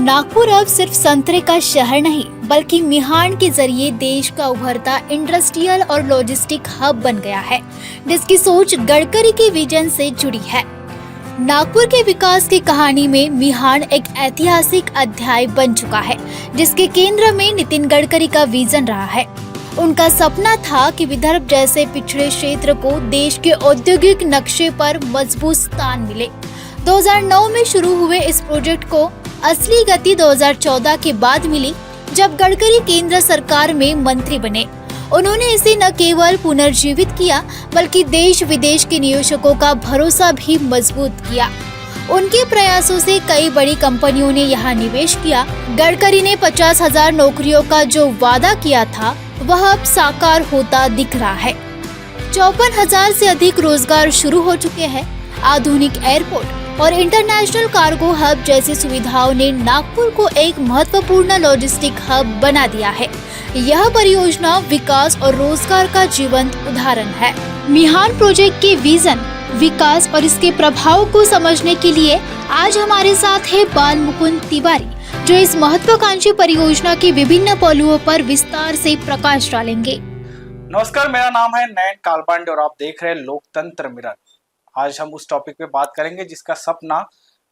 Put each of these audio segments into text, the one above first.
नागपुर अब सिर्फ संतरे का शहर नहीं बल्कि मिहान के जरिए देश का उभरता इंडस्ट्रियल और लॉजिस्टिक हब बन गया है, जिसकी सोच गडकरी के विजन से जुड़ी है। नागपुर के विकास की कहानी में मिहान एक ऐतिहासिक अध्याय बन चुका है, जिसके केंद्र में नितिन गडकरी का विजन रहा है। उनका सपना था कि विदर्भ जैसे पिछड़े क्षेत्र को देश के औद्योगिक नक्शे पर मजबूत स्थान मिले। 2009 में शुरू हुए इस प्रोजेक्ट को असली गति 2014 के बाद मिली, जब गडकरी केंद्र सरकार में मंत्री बने। उन्होंने इसे न केवल पुनर्जीवित किया बल्कि देश विदेश के निवेशकों का भरोसा भी मजबूत किया। उनके प्रयासों से कई बड़ी कंपनियों ने यहाँ निवेश किया। गडकरी ने 50,000 नौकरियों का जो वादा किया था वह अब साकार होता दिख रहा है। 54,000 से अधिक रोजगार शुरू हो चुके हैं। आधुनिक एयरपोर्ट और इंटरनेशनल कार्गो हब जैसी सुविधाओं ने नागपुर को एक महत्वपूर्ण लॉजिस्टिक हब बना दिया है। यह परियोजना विकास और रोजगार का जीवंत उदाहरण है। मिहान प्रोजेक्ट के विजन, विकास और इसके प्रभाव को समझने के लिए आज हमारे साथ है बाल मुकुंद तिवारी, जो इस महत्वाकांक्षी परियोजना के विभिन्न पहलुओं पर विस्तार से प्रकाश डालेंगे। नमस्कार, मेरा नाम है नयन कालपांडे और आप देख रहे हैं लोकतंत्र मिरर। आज हम उस टॉपिक पे बात करेंगे जिसका सपना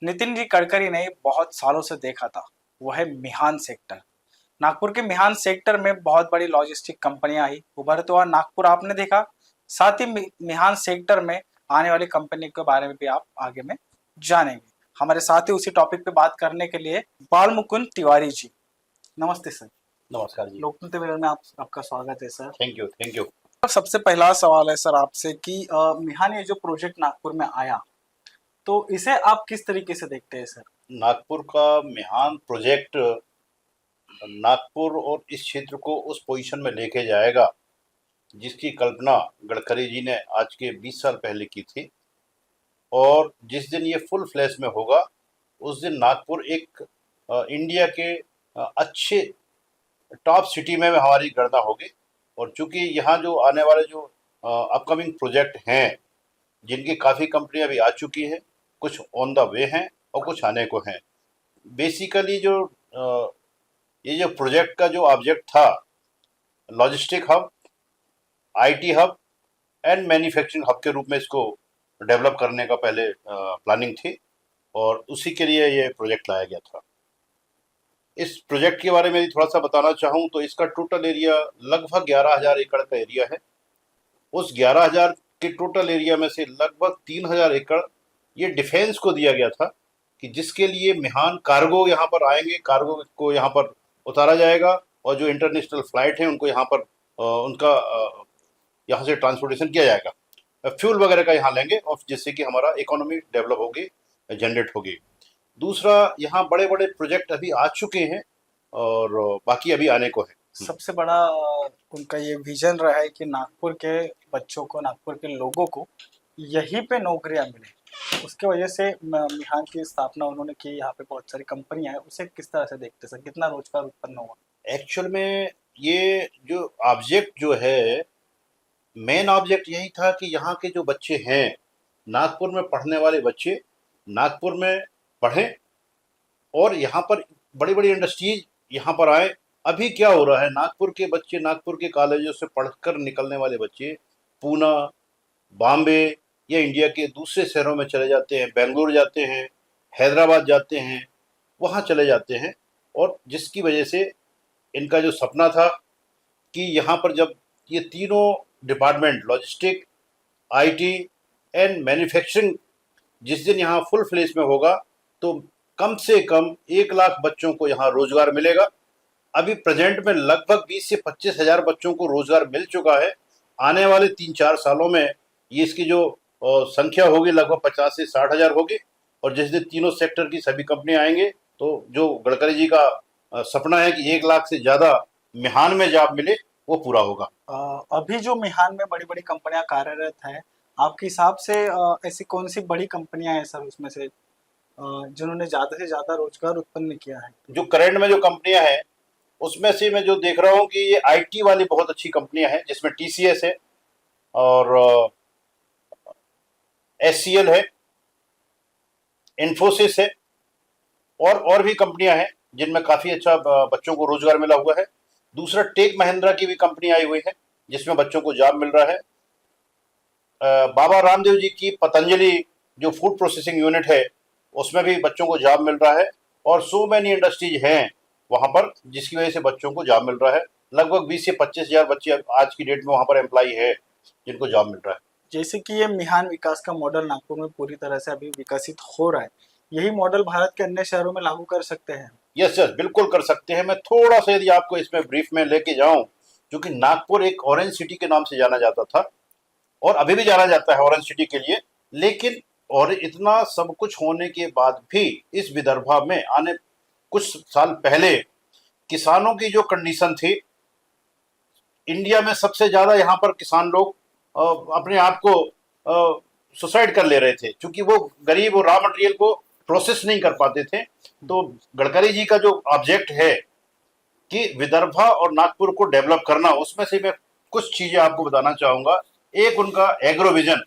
नितिन जी गडकरी ने बहुत सालों से देखा था। वो है मिहान सेक्टर। नागपुर के मिहान सेक्टर में बहुत बड़ी लॉजिस्टिक कंपनियां आई, उभरते हुआ नागपुर आपने देखा। साथ ही मिहान सेक्टर में आने वाली कंपनी के बारे में भी आप आगे में जानेंगे। हमारे साथ ही उसी टॉपिक पे बात करने के लिए बाल मुकुंद तिवारी जी। नमस्ते सर। नमस्कार जी। लोकतंत्र मिरर में आपका स्वागत है सर। Thank you. सबसे पहला सवाल है सर आपसे कि मिहान ये जो प्रोजेक्ट नागपुर में आया, तो इसे आप किस तरीके से देखते हैं सर? नागपुर का मिहान प्रोजेक्ट नागपुर और इस क्षेत्र को उस पोजीशन में लेके जाएगा जिसकी कल्पना गडकरी जी ने आज के 20 साल पहले की थी। और जिस दिन ये फुल फ्लैश में होगा उस दिन नागपुर एक इंडिया के अच्छे टॉप सिटी में हमारी गणना होगी। और चूंकि यहाँ जो आने वाले जो अपकमिंग प्रोजेक्ट हैं, जिनकी काफ़ी कंपनियां भी आ चुकी हैं, कुछ ऑन द वे हैं और कुछ आने को हैं। बेसिकली जो ये जो प्रोजेक्ट का जो ऑब्जेक्ट था, logistic hub, IT hub and manufacturing hub के रूप में इसको डेवलप करने का पहले प्लानिंग थी और उसी के लिए ये प्रोजेक्ट लाया गया था। इस प्रोजेक्ट के बारे में थोड़ा सा बताना चाहूँ तो इसका टोटल एरिया लगभग 11,000 एकड़ का एरिया है। उस 11,000 के टोटल एरिया में से लगभग 3,000 एकड़ ये डिफेंस को दिया गया था, कि जिसके लिए मिहान कार्गो यहाँ पर आएंगे, कार्गो को यहाँ पर उतारा जाएगा और जो इंटरनेशनल फ्लाइट हैं उनको यहाँ पर उनका यहाँ से ट्रांसपोर्टेशन किया जाएगा, फ्यूल वगैरह का यहाँ लेंगे और जिससे कि हमारा इकोनॉमी डेवलप होगी, जनरेट होगी। दूसरा, यहाँ बड़े बड़े प्रोजेक्ट अभी आ चुके हैं और बाकी अभी आने को है। सबसे बड़ा उनका ये विजन रहा है कि नागपुर के बच्चों को, नागपुर के लोगों को यहीं पे नौकरियां मिले। उसके वजह से मिहान की स्थापना उन्होंने की। यहाँ पे बहुत सारी कंपनियां हैं। उसे किस तरह से देखते सर, कितना रोजगार उत्पन्न हुआ? एक्चुअल में ये जो ऑब्जेक्ट जो है, मेन ऑब्जेक्ट यही था कि यहाँ के जो बच्चे हैं, नागपुर में पढ़ने वाले बच्चे नागपुर में पढ़ें और यहाँ पर बड़ी बड़ी इंडस्ट्रीज यहाँ पर आए। अभी क्या हो रहा है, नागपुर के बच्चे, नागपुर के कॉलेजों से पढ़कर निकलने वाले बच्चे पूना, बॉम्बे या इंडिया के दूसरे शहरों में चले जाते हैं, बेंगलुरु जाते हैं, हैदराबाद जाते हैं, वहाँ चले जाते हैं। और जिसकी वजह से इनका जो सपना था कि यहाँ पर जब ये तीनों department, logistic, IT and manufacturing, जिस दिन यहाँ फुल फ्लेज में होगा तो कम से कम 1 लाख बच्चों को यहाँ रोजगार मिलेगा। अभी प्रेजेंट में लगभग 20 से 25,000 बच्चों को रोजगार मिल चुका है। आने वाले 3-4 सालों में ये इसकी जो संख्या होगी लगभग 50 से 60,000 होगी। और जिस दिन तीनों सेक्टर की सभी कंपनियां आएंगे तो जो गडकरी जी का सपना है कि 1 लाख से ज़्यादा मिहान में जॉब मिले, वो पूरा होगा। अभी जो मिहान में बड़ी बड़ी कंपनियां कार्यरत हैं, आपके हिसाब से ऐसी कौन सी बड़ी कंपनियां हैं सर उसमें से जिन्होंने ज्यादा से ज्यादा रोजगार उत्पन्न किया है? जो करंट में जो कंपनियां हैं उसमें से मैं जो देख रहा हूँ कि ये आईटी वाली बहुत अच्छी कंपनियां हैं, जिसमें टीसीएस है और एचसीएल है, इन्फोसिस है और भी कंपनियां हैं जिनमें काफ़ी अच्छा बच्चों को रोजगार मिला हुआ है। दूसरा, टेक महिंद्रा की भी कंपनी आई हुई है जिसमें बच्चों को जॉब मिल रहा है। बाबा रामदेव जी की पतंजलि जो फूड प्रोसेसिंग यूनिट है उसमें भी बच्चों को जॉब मिल रहा है। और सो मैनी इंडस्ट्रीज हैं वहाँ पर जिसकी वजह से बच्चों को जॉब मिल रहा है। लगभग 20 से 25 हजार बच्चे आज की डेट में वहाँ पर एम्प्लॉय है जिनको जॉब मिल रहा है। जैसे कि ये मिहान विकास का मॉडल नागपुर में पूरी तरह से अभी विकसित हो रहा है, यही मॉडल भारत के अन्य शहरों में लागू कर सकते हैं? यस यस, बिल्कुल कर सकते हैं। मैं थोड़ा सा यदि आपको इसमें ब्रीफ में लेके जाऊं, क्योंकि नागपुर एक ऑरेंज सिटी के नाम से जाना जाता था और अभी भी जाना जाता है ऑरेंज सिटी के लिए, लेकिन और इतना सब कुछ होने के बाद भी इस विदर्भा में आने कुछ साल पहले किसानों की जो कंडीशन थी, इंडिया में सबसे ज्यादा यहाँ पर किसान लोग अपने आप को सुसाइड कर ले रहे थे क्योंकि वो गरीब और रॉ मटेरियल को प्रोसेस नहीं कर पाते थे। तो गडकरी जी का जो ऑब्जेक्ट है कि विदर्भा और नागपुर को डेवलप करना, उसमें से मैं कुछ चीजें आपको बताना चाहूंगा। एक, उनका एग्रो विजन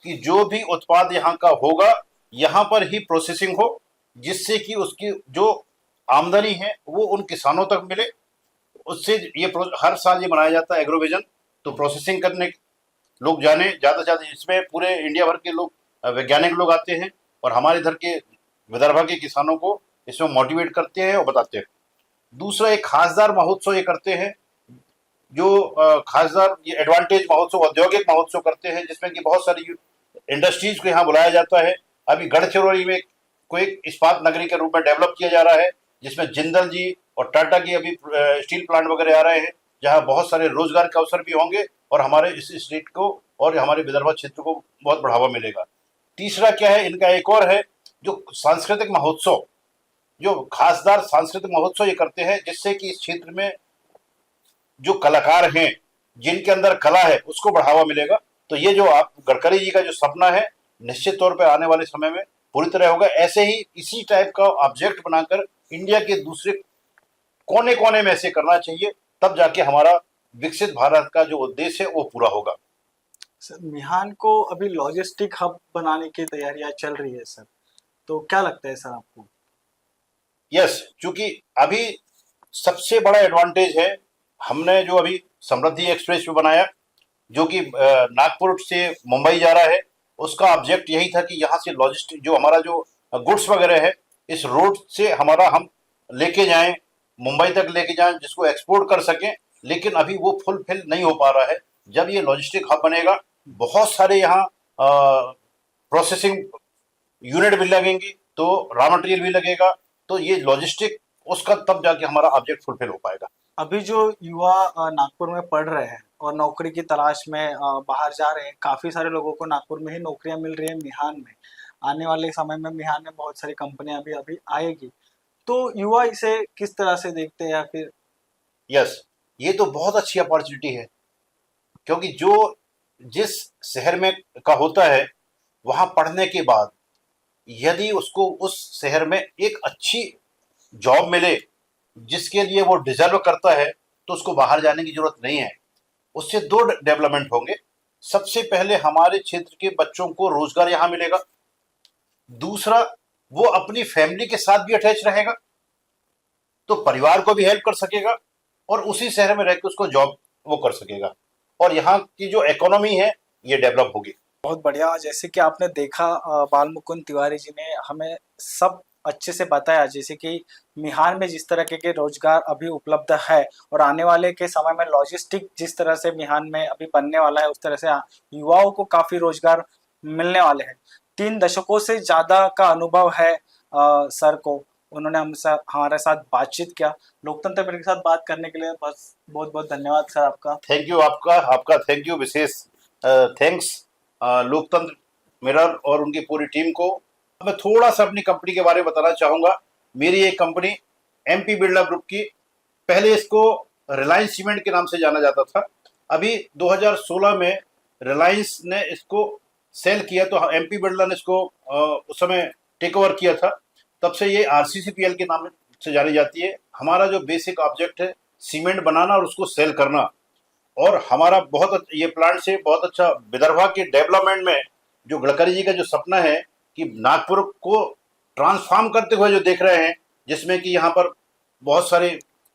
कि जो भी उत्पाद यहाँ का होगा यहाँ पर ही प्रोसेसिंग हो, जिससे कि उसकी जो आमदनी है वो उन किसानों तक मिले। उससे ये हर साल ये मनाया जाता है एग्रो विजन। तो प्रोसेसिंग करने लोग जाने ज़्यादा से ज़्यादा, इसमें पूरे इंडिया भर के लोग वैज्ञानिक लोग आते हैं और हमारे इधर के विदर्भा के किसानों को इसमें मोटिवेट करते हैं और बताते हैं। दूसरा, एक खासदार महोत्सव ये करते हैं, जो खासदार ये एडवांटेज महोत्सव, औद्योगिक महोत्सव करते हैं जिसमें कि बहुत सारी इंडस्ट्रीज को यहाँ बुलाया जाता है। अभी गढ़चिरौली में को एक इस्पात नगरी के रूप में डेवलप किया जा रहा है जिसमें जिंदल जी और टाटा की अभी स्टील प्लांट वगैरह आ रहे हैं, जहाँ बहुत सारे रोजगार के अवसर भी होंगे और हमारे इस स्टेट को और हमारे विदर्भा क्षेत्र को बहुत बढ़ावा मिलेगा। तीसरा क्या है, इनका एक और है जो सांस्कृतिक महोत्सव, जो खासदार सांस्कृतिक महोत्सव ये करते हैं जिससे कि इस क्षेत्र में जो कलाकार हैं, जिनके अंदर कला है, उसको बढ़ावा मिलेगा। तो ये जो आप गडकरी जी का जो सपना है निश्चित तौर पे आने वाले समय में पूरी तरह होगा। ऐसे ही इसी टाइप का ऑब्जेक्ट बनाकर इंडिया के दूसरे कोने कोने में ऐसे करना चाहिए, तब जाके हमारा विकसित भारत का जो उद्देश्य है वो पूरा होगा। सर, मिहान को अभी लॉजिस्टिक हब बनाने की तैयारियां चल रही है सर, तो क्या लगता है सर आपको? यस, क्योंकि अभी सबसे बड़ा एडवांटेज है, हमने जो अभी समृद्धि एक्सप्रेस वे बनाया जो कि नागपुर से मुंबई जा रहा है, उसका ऑब्जेक्ट यही था कि यहाँ से लॉजिस्टिक जो हमारा जो गुड्स वगैरह है इस रोड से हमारा हम लेके जाएं, मुंबई तक लेके जाएं, जिसको एक्सपोर्ट कर सकें। लेकिन अभी वो फुलफिल नहीं हो पा रहा है। जब ये लॉजिस्टिक हब बनेगा, बहुत सारे यहाँ प्रोसेसिंग यूनिट भी लगेंगी, तो रॉ मटेरियल भी लगेगा, तो ये लॉजिस्टिक उसका तब जाके हमारा ऑब्जेक्ट फुलफिल हो पाएगा। अभी जो युवा नागपुर में पढ़ रहे हैं और नौकरी की तलाश में बाहर जा रहे हैं, काफी सारे लोगों को नागपुर में ही नौकरियां मिल रही है मिहान में। आने वाले समय में मिहान में बहुत सारी कंपनियां भी अभी आएगी, तो युवा इसे किस तरह से देखते हैं या फिर? यस, ये तो बहुत अच्छी अपॉर्चुनिटी है, क्योंकि जो जिस शहर में का होता है वहां पढ़ने के बाद यदि उसको उस शहर में एक अच्छी जॉब मिले जिसके लिए वो डिजर्व करता है, तो उसको बाहर जाने की जरूरत नहीं है। उससे दो डेवलपमेंट होंगे। सबसे पहले हमारे क्षेत्र के बच्चों को रोजगार यहाँ मिलेगा। दूसरा, वो अपनी फैमिली के साथ भी अटैच रहेगा, तो परिवार को भी हेल्प कर सकेगा और उसी शहर में रहकर उसको जॉब वो कर सकेगा, और यहाँ की जो इकोनॉमी है ये डेवलप होगी। बहुत बढ़िया। जैसे कि आपने देखा, बाल मुकुंद तिवारी जी ने हमें सब अच्छे से बताया, जैसे कि मिहान में जिस तरह के रोजगार अभी उपलब्ध है और आने वाले के समय में लॉजिस्टिक जिस तरह से मिहान में अभी बनने वाला है, उस तरह से युवाओं को काफी रोजगार मिलने वाले हैं। 3 दशकों से ज्यादा का अनुभव है सर को, उन्होंने हमारे साथ बातचीत किया। लोकतंत्र मिरर के साथ बात करने के लिए बस बहुत बहुत धन्यवाद सर आपका। थैंक यू, आपका थैंक यू, विशेष थैंक्स लोकतंत्र मिरर और उनकी पूरी टीम को। मैं थोड़ा सा अपनी कंपनी के बारे में बताना चाहूँगा। मेरी एक कंपनी MP बिरला ग्रुप की, पहले इसको रिलायंस सीमेंट के नाम से जाना जाता था। अभी 2016 में रिलायंस ने इसको सेल किया, तो MP बिरला ने इसको उस समय टेक ओवर किया था। तब से ये RCCPL के नाम से जानी जाती है। हमारा जो बेसिक ऑब्जेक्ट है सीमेंट बनाना और उसको सेल करना, और हमारा ये प्लांट से बहुत अच्छा विदर्भा के डेवलपमेंट में जो गडकरी जी का जो सपना है कि नागपुर को ट्रांसफॉर्म करते हुए जो देख रहे हैं, जिसमें कि यहाँ पर बहुत सारे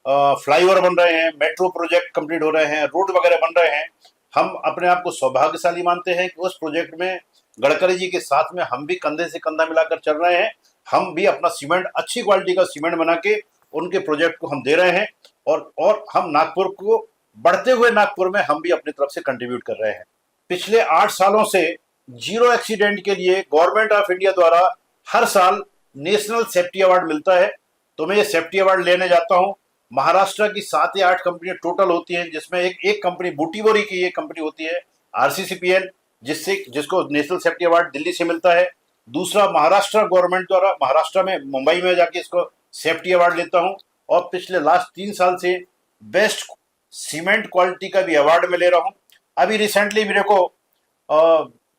फ्लाईओवर बन रहे हैं, मेट्रो प्रोजेक्ट कंप्लीट हो रहे हैं, रोड वगैरह बन रहे हैं। हम अपने आप को सौभाग्यशाली मानते हैं कि उस प्रोजेक्ट में गडकरी जी के साथ में हम भी कंधे से कंधा मिलाकर चल रहे हैं। हम भी अपना सीमेंट, अच्छी क्वालिटी का सीमेंट बना के उनके प्रोजेक्ट को हम दे रहे हैं और हम नागपुर को, बढ़ते हुए नागपुर में हम भी अपनी तरफ से कंट्रीब्यूट कर रहे हैं। पिछले 8 सालों से जीरो एक्सीडेंट के लिए गवर्नमेंट ऑफ इंडिया द्वारा हर साल नेशनल सेफ्टी अवार्ड मिलता है। तो मैं ये सेफ्टी अवार्ड लेने जाता हूँ। महाराष्ट्र की 7 या 8 कंपनियां टोटल होती हैं, जिसमें एक कंपनी बुटीबोरी की ये कंपनी होती है RCCPL, जिसको नेशनल सेफ्टी अवार्ड दिल्ली से मिलता है। दूसरा महाराष्ट्र गवर्नमेंट द्वारा, महाराष्ट्र में मुंबई में जाके इसको सेफ्टी अवार्ड लेता हूँ। और पिछले लास्ट 3 साल से बेस्ट सीमेंट क्वालिटी का भी अवार्ड मैं ले रहा हूँ। अभी रिसेंटली मेरे को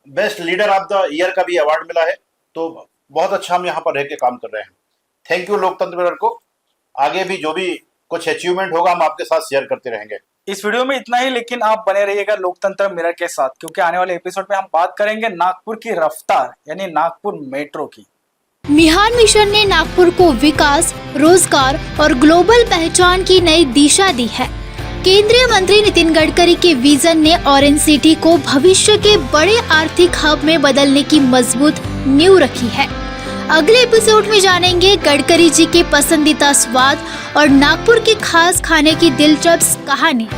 best leader of the year का भी अवार्ड मिला है। तो बहुत अच्छा हम यहाँ पर रह के काम कर रहे हैं। थैंक यू लोकतंत्र मिरर को। आगे भी जो भी कुछ अचीवमेंट होगा हम आपके साथ शेयर करते रहेंगे। इस वीडियो में इतना ही, लेकिन आप बने रहिएगा लोकतंत्र मिरर के साथ, क्योंकि आने वाले एपिसोड में हम बात करेंगे नागपुर की रफ्तार यानी नागपुर मेट्रो की। मिहान मिशन ने नागपुर को विकास, रोजगार और ग्लोबल पहचान की नई दिशा दी है। केंद्रीय मंत्री नितिन गडकरी के विजन ने ऑरेंज सिटी को भविष्य के बड़े आर्थिक हब में बदलने की मजबूत नींव रखी है। अगले एपिसोड में जानेंगे गडकरी जी के पसंदीदा स्वाद और नागपुर के खास खाने की दिलचस्प कहानी।